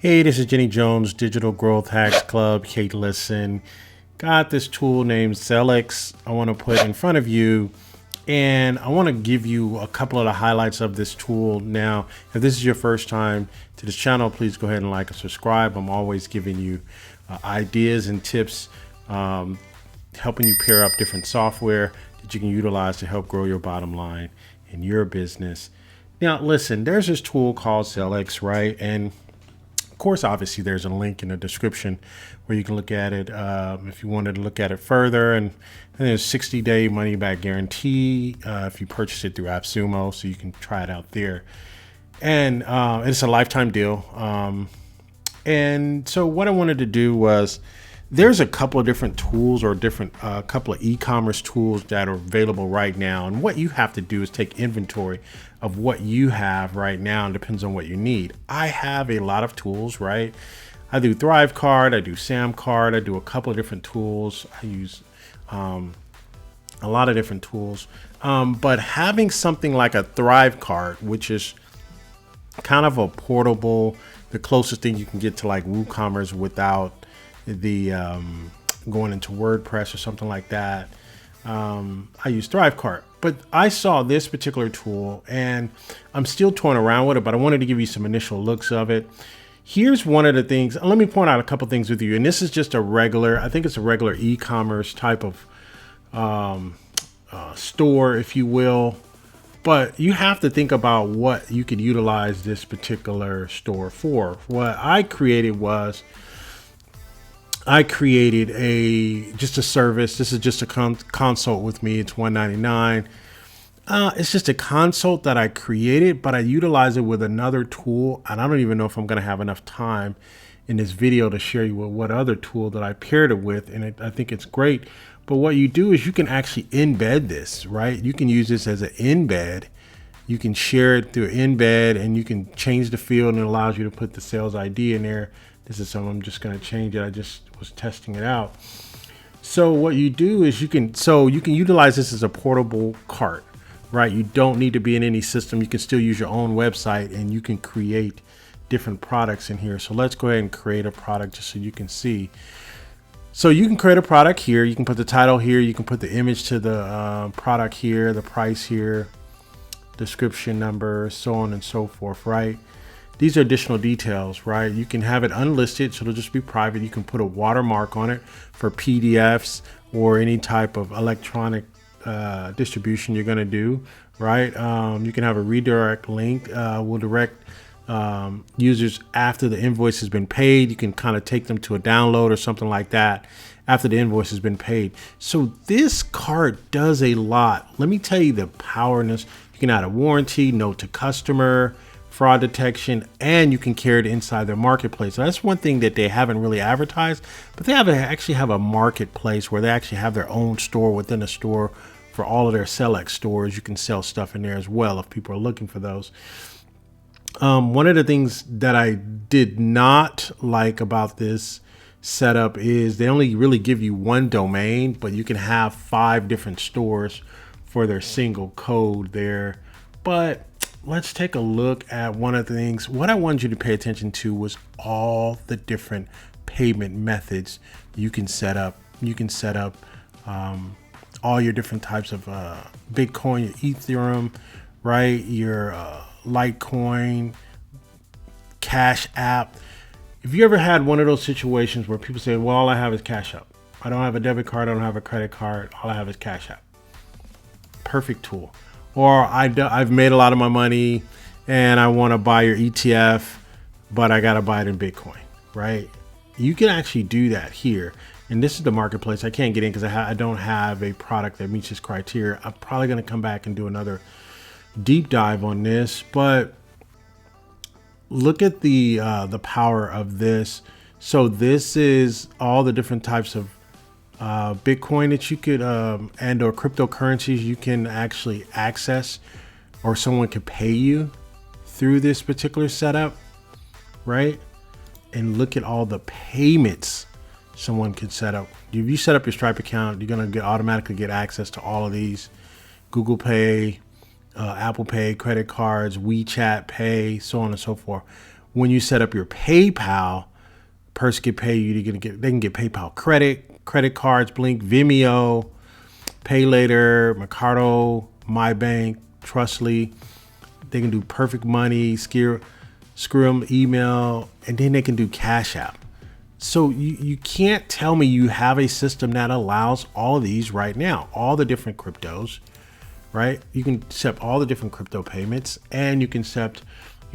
Hey, this is Jenny Jones, Digital Growth Hacks Club. Hey, listen, got this tool named Sellix I want to put in front of you, and I want to give you a couple of the highlights of this tool. Now, if this is your first time to this channel, please go ahead and like and subscribe. I'm always giving you ideas and tips, helping you pair up different software that you can utilize to help grow your bottom line in your business. Now, listen, there's this tool called Sellix, right? And of course, obviously, there's a link in the description where you can look at it if you wanted to look at it further. And there's 60-day money-back guarantee if you purchase it through Appsumo, so you can try it out there. And it's a lifetime deal. And so what I wanted to do was, there's a couple of different tools or different couple of e-commerce tools that are available right now. And what you have to do is take inventory of what you have right now, and depends on what you need. I have a lot of tools, right? I do ThriveCart, I do SamCart, I do a couple of different tools. I use a lot of different tools. But having something like a ThriveCart, which is kind of a portable, the closest thing you can get to like WooCommerce without the going into WordPress or something like that. I use ThriveCart, but I saw this particular tool and I'm still toying around with it, but I wanted to give you some initial looks of it. Here's one of the things. Let me point out a couple things with you. And this is just a regular, I think it's a regular e-commerce type of store, if you will. But you have to think about what you could utilize this particular store for. What I created was, I created just a service. This is just a consult with me. It's $1.99. It's just a consult that I created, but I utilize it with another tool. And I don't even know if I'm going to have enough time in this video to share you with what other tool that I paired it with. And I think it's great. But what you do is you can actually embed this, right? You can use this as an embed. You can share it through embed, and you can change the field, and it allows you to put the sales ID in there. This is something I'm just going to change it. I just was testing it out. So what you do is you can utilize this as a portable cart, right? You don't need to be in any system. You can still use your own website, and you can create different products in here. So let's go ahead and create a product just so you can see. So you can create a product here. You can put the title here. You can put the image to the product here, the price here, description number, so on and so forth, right? These are additional details, right? You can have it unlisted, so it'll just be private. You can put a watermark on it for PDFs or any type of electronic distribution you're going to do, right? You can have a redirect link. Will direct users after the invoice has been paid. You can kind of take them to a download or something like that after the invoice has been paid. So this cart does a lot. Let me tell you the power in this. You can add a warranty, note to customer, fraud detection, and you can carry it inside their marketplace. So that's one thing that they haven't really advertised, but they actually have a marketplace where they actually have their own store within a store for all of their Sellix stores. You can sell stuff in there as well if people are looking for those. One of the things that I did not like about this setup is they only really give you one domain, but you can have 5 different stores for their single code there. But let's take a look at one of the things. What I wanted you to pay attention to was all the different payment methods you can set up. You can set up all your different types of Bitcoin, your Ethereum, right? Your Litecoin, Cash App. If you ever had one of those situations where people say, well, all I have is Cash App. I don't have a debit card. I don't have a credit card. All I have is Cash App. Perfect tool. Or I've made a lot of my money and I want to buy your ETF, but I got to buy it in Bitcoin, right? You can actually do that here. And this is the marketplace. I can't get in because I don't have a product that meets this criteria. I'm probably going to come back and do another deep dive on this, but look at the power of this. So this is all the different types of Bitcoin that you could and or cryptocurrencies you can actually access, or someone could pay you through this particular setup, right? And look at all the payments someone could set up. If you set up your Stripe account, you're gonna automatically get access to all of these: Google Pay, Apple Pay, credit cards, WeChat Pay, so on and so forth. when you set up your PayPal, person can pay you. They can get PayPal credit cards, Blink, Vimeo, Pay Later, Mercado, MyBank, Trustly. They can do Perfect Money, Scrum, email, and then they can do Cash App. So you can't tell me you have a system that allows all of these right now, all the different cryptos, right? You can accept all the different crypto payments, and you can accept,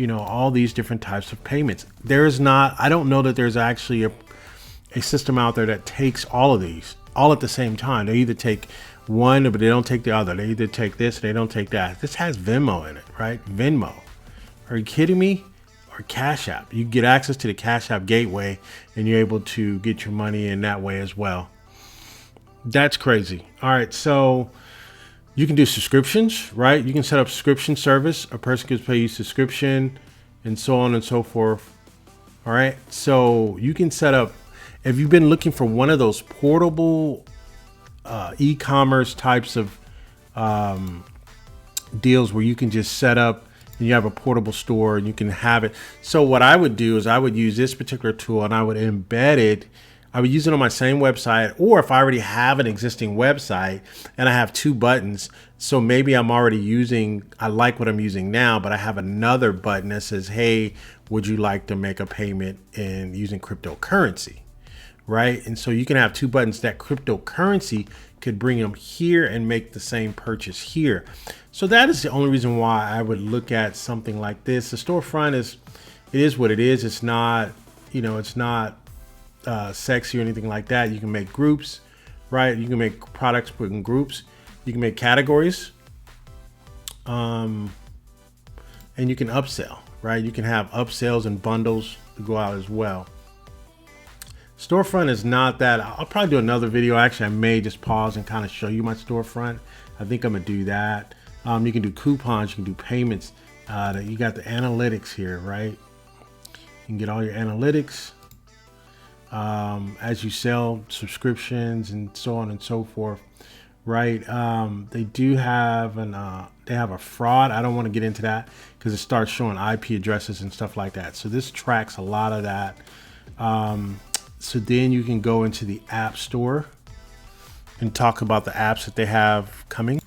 all these different types of payments. I don't know that there's actually a system out there that takes all of these all at the same time. They either take one, but they don't take the other. They either take this, or they don't take that. This has Venmo in it, right? Venmo. Are you kidding me? Or Cash App. You get access to the Cash App gateway, and you're able to get your money in that way as well. That's crazy. All right, so you can do subscriptions, right? You can set up subscription service. A person can pay you subscription and so on and so forth. All right, so you can set up, if you've been looking for one of those portable e-commerce types of deals where you can just set up and you have a portable store and you can have it. So what I would do is I would use this particular tool and I would embed it. I would use it on my same website, or if I already have an existing website and I have two buttons, so maybe I like what I'm using now, but I have another button that says, hey, would you like to make a payment in using cryptocurrency, right? And so you can have two buttons that cryptocurrency could bring them here and make the same purchase here. So that is the only reason why I would look at something like this. The storefront is what it is. It's not, it's not sexy or anything like that. You can make groups, right? You can make products put in groups. You can make categories, and you can upsell, right? You can have upsells and bundles to go out as well. Storefront is not that. I'll probably do another video. Actually, I may just pause and kind of show you my storefront. I think I'm gonna do that. You can do coupons, you can do payments. You got the analytics here, right? You can get all your analytics as you sell subscriptions and so on and so forth, right? They do have they have a fraud. I don't want to get into that because it starts showing IP addresses and stuff like that. So this tracks a lot of that. So then you can go into the App Store and talk about the apps that they have coming.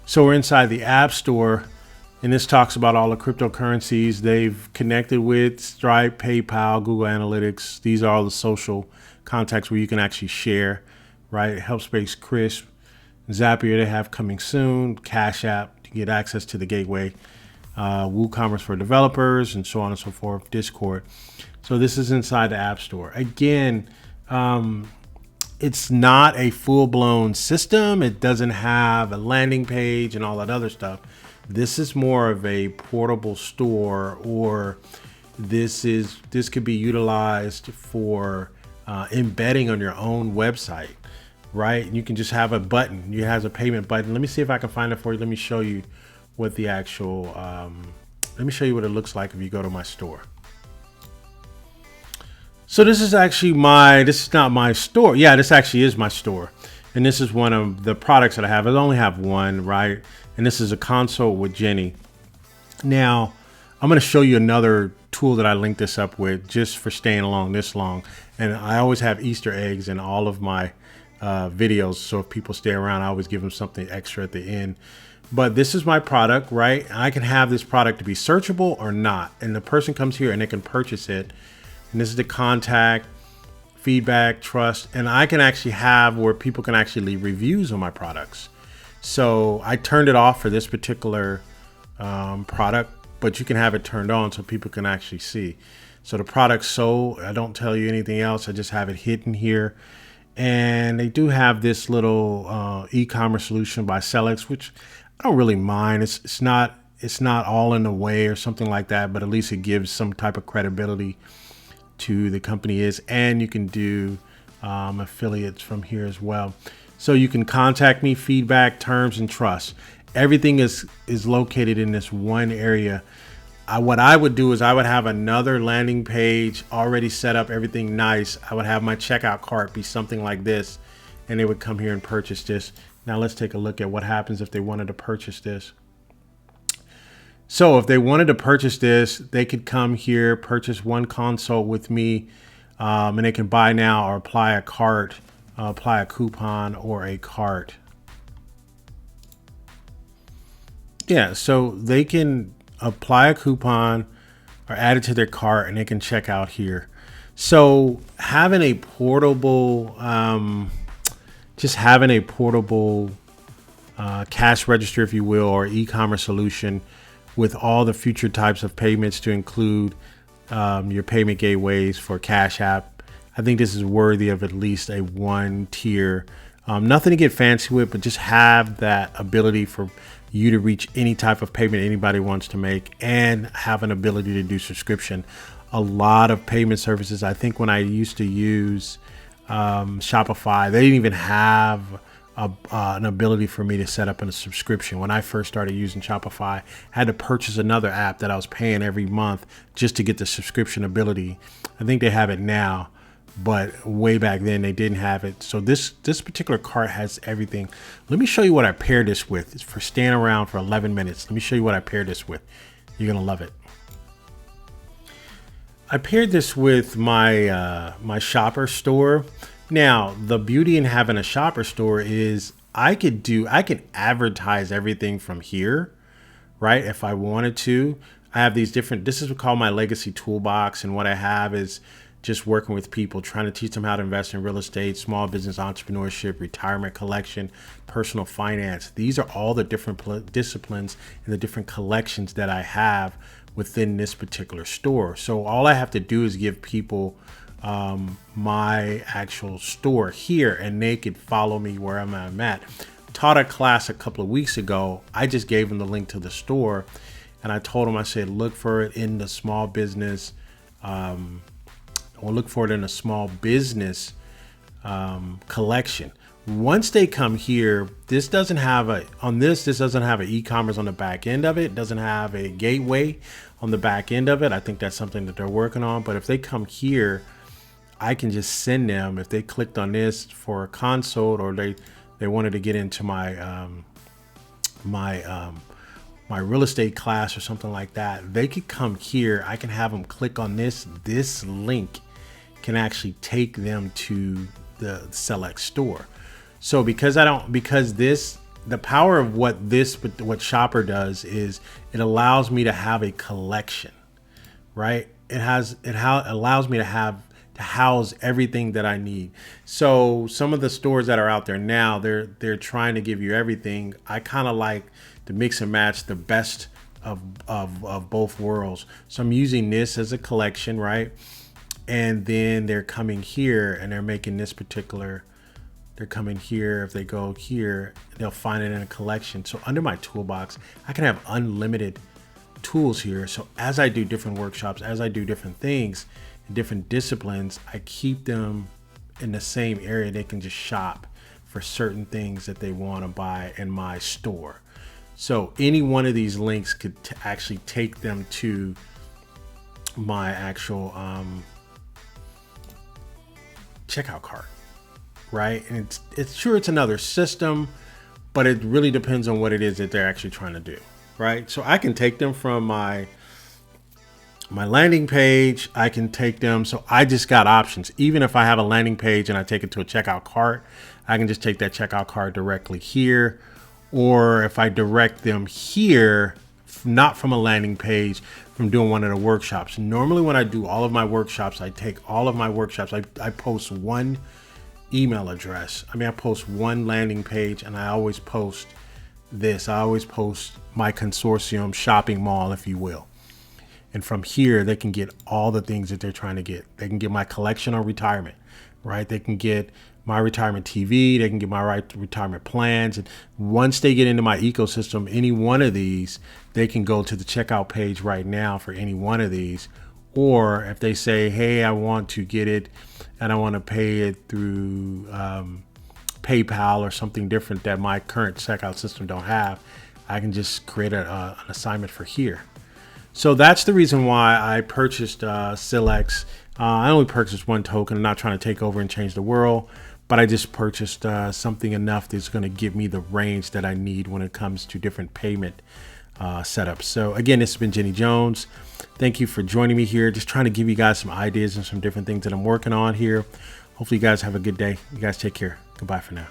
So we're inside the App Store, and this talks about all the cryptocurrencies they've connected with: Stripe, PayPal, Google Analytics. These are all the social contacts where you can actually share, right? HelpSpace, Crisp, Zapier, they have coming soon. Cash App to get access to the gateway. WooCommerce for developers, and so on and so forth. Discord. So this is inside the App Store. Again, it's not a full-blown system. It doesn't have a landing page and all that other stuff. This is more of a portable store, or this could be utilized for embedding on your own website, right? You can just have a button. It has a payment button. Let me see if I can find it for you. Let me show you what the actual, let me show you what it looks like if you go to my store. So this is actually this is not my store. Yeah, this actually is my store. And this is one of the products that I have. I only have one, right? And this is a consult with Jenny. Now, I'm going to show you another tool that I linked this up with just for staying along this long. And I always have Easter eggs in all of my videos. So if people stay around, I always give them something extra at the end. But this is my product, right? I can have this product to be searchable or not. And the person comes here and they can purchase it. And this is the contact, feedback, trust, and I can actually have where people can actually leave reviews on my products. So I turned it off for this particular product, but you can have it turned on so people can actually see. So the product's sold. I don't tell you anything else. I just have it hidden here. And they do have this little e-commerce solution by Sellix, which I don't really mind. It's not all in the way or something like that, but at least it gives some type of credibility to the company is, and you can do affiliates from here as well. So you can contact me, feedback, terms, and trust. Everything is located in this one area. What I would do is I would have another landing page already set up, everything nice. I would have my checkout cart be something like this, and they would come here and purchase this. Now let's take a look at what happens if they wanted to purchase this. So if they wanted to purchase this, they could come here, purchase one consult with me, and they can buy now or apply a cart, apply a coupon or a cart. Yeah, so they can apply a coupon or add it to their cart and they can check out here. So having a portable, just having a portable cash register, if you will, or e-commerce solution with all the future types of payments to include your payment gateways for Cash App. I think this is worthy of at least a 1 tier. Nothing to get fancy with, but just have that ability for you to reach any type of payment anybody wants to make and have an ability to do subscription. A lot of payment services, I think when I used to use Shopify, they didn't even have an ability for me to set up a subscription. When I first started using Shopify, I had to purchase another app that I was paying every month just to get the subscription ability. I think they have it now, but way back then they didn't have it. So this particular cart has everything. Let me show you what I paired this with. It's for staying around for 11 minutes. Let me show you what I paired this with. You're gonna love it. I paired this with my my shopper store. Now, the beauty in having a shopper store is I can advertise everything from here, right? If I wanted to. I have these different, this is called my legacy toolbox. And what I have is just working with people, trying to teach them how to invest in real estate, small business entrepreneurship, retirement collection, personal finance. These are all the different disciplines and the different collections that I have within this particular store. So all I have to do is give people my actual store here and they could follow me wherever I'm at. Taught a class a couple of weeks ago. I just gave them the link to the store and I told them, I said, look for it in the small business, or look for it in a small business collection. Once they come here, this doesn't have this doesn't have an e-commerce on the back end of it. It doesn't have a gateway on the back end of it. I think that's something that they're working on. But if they come here, I can just send them, if they clicked on this for a consult or they wanted to get into my my real estate class or something like that, they could come here. I can have them click on this link can actually take them to the Sellix store. So the power of what Shopper does is it allows me to have a collection, right? It allows me to house everything that I need. So some of the stores that are out there now, they're trying to give you everything. I kind of like to mix and match the best of both worlds. So I'm using this as a collection, right? And then they're coming here and they're making this particular, they're coming here. If they go here, they'll find it in a collection. So under my toolbox, I can have unlimited tools here. So as I do different workshops, as I do different things, different disciplines, I keep them in the same area. They can just shop for certain things that they want to buy in my store. So any one of these links could actually take them to my actual checkout cart, right? And it's sure it's another system, but it really depends on what it is that they're actually trying to do, right? So I can take them from my landing page. I can take them. So I just got options. Even if I have a landing page and I take it to a checkout cart, I can just take that checkout cart directly here. Or if I direct them here, not from a landing page, from doing one of the workshops. Normally when I do all of my workshops, I take all of my workshops. I post one email address. I post one landing page and I always post this. I always post my consortium shopping mall, if you will. And from here, they can get all the things that they're trying to get. They can get my collection on retirement, right? They can get my retirement TV. They can get my retirement plans. And once they get into my ecosystem, any one of these, they can go to the checkout page right now for any one of these. Or if they say, hey, I want to get it and I want to pay it through PayPal or something different that my current checkout system don't have, I can just create an assignment for here. So that's the reason why I purchased Sellix. I only purchased one token. I'm not trying to take over and change the world, but I just purchased something enough that's going to give me the range that I need when it comes to different payment setups. So again, this has been Jenny Jones. Thank you for joining me here. Just trying to give you guys some ideas and some different things that I'm working on here. Hopefully you guys have a good day. You guys take care. Goodbye for now.